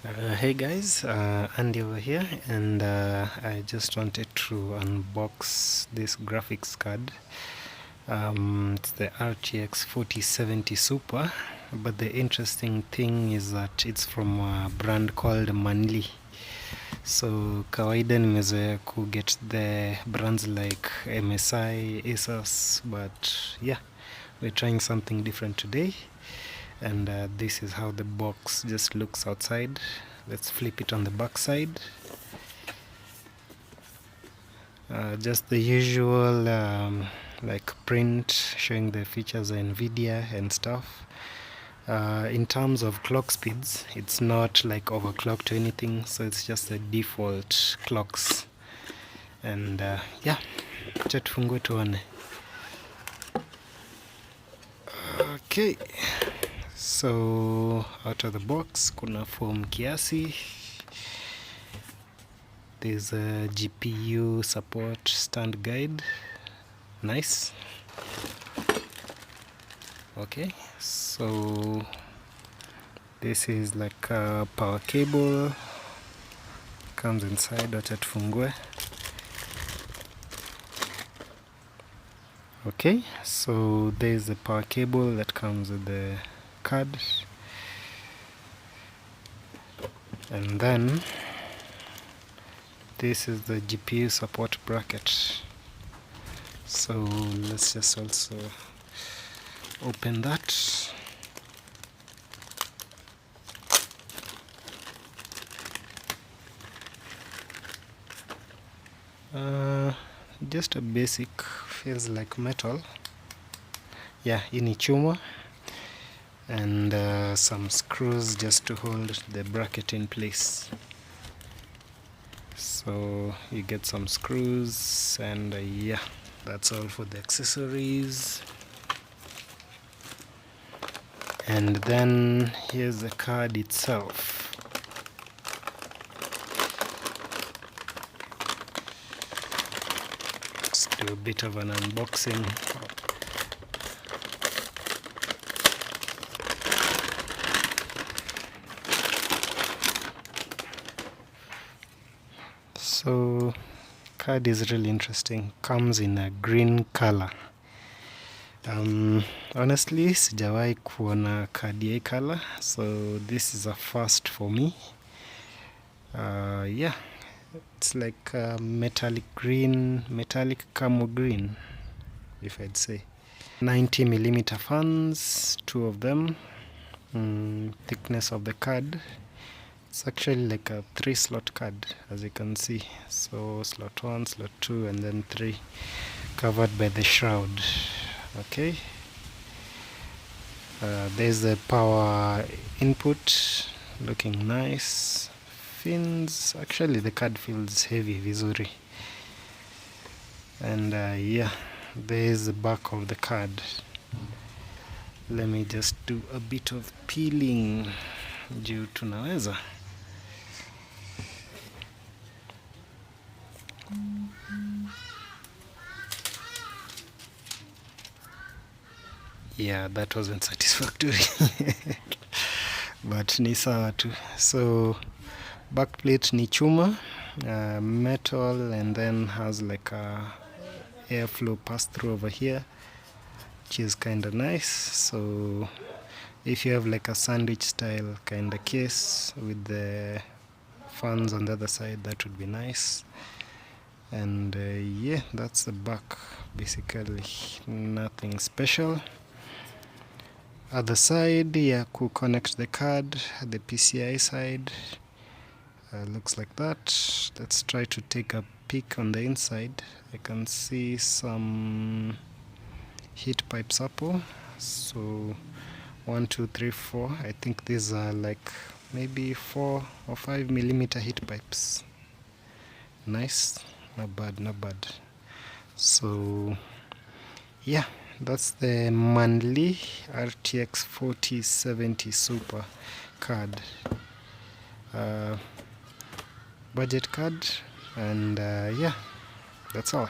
Hey guys, Andy over here, and I just wanted to unbox this graphics card. It's the RTX 4070 Super, but the interesting thing is that it's from a brand called Manli. So kawaida nimezoea ku get the brands like MSI, Asus, but yeah, we're trying something different today. And this is how the box just looks outside. Let's flip it on the back side. Just the usual like print showing the features of NVIDIA and stuff. In terms of clock speeds, it's not like overclocked or anything, so it's just the default clocks. And yeah, acha tufungue tuone. Okay, so out of the box kuna form kiasi. There's a GPU support stand guide. Nice. Okay, so this is like a power cable, comes inside. Wacha tufungue. Okay, so there's the power cable that comes with the card, and then this is the GPU support bracket. So let's just also open that. Just a basic, feels like metal. Yeah, ini chuma, and some screws just to hold the bracket in place. So you get some screws, and yeah, that's all for the accessories. And then here's the card itself. Let's do a bit of an unboxing. So card is really interesting. Comes in a green color. Honestly, sijawahi kuona card ya color, so this is a first for me. Yeah, it's like metallic green, metallic camo green, if I'd say. 90mm fans, two of them. Thickness of the card, it's actually like a 3-slot card, as you can see. So slot 1, slot 2, and then 3, covered by the shroud. Okay, there's the power input, looking nice. Fins, actually the card feels heavy vizuri. And yeah, there's the back of the card. Let me just do a bit of peeling juu tunaweza. Yeah, that wasn't satisfactory. But ni sawa tu. So backplate ni chuma, metal, and then has like a airflow pass through over here, which is kind of nice. So if you have like a sandwich style kind of case with the fans on the other side, that would be nice. And yeah, that's the back, basically nothing special. Other side, yeah, could connect the card. The PCI side looks like that. Let's try to take a peek on the inside. I can see some heat pipes up. So 1, 2, 3, 4. I think these are like maybe 4 or 5mm heat pipes. Nice, not bad, not bad. So yeah, that's the Manli RTX 4070 Super card, budget card, and yeah, that's all.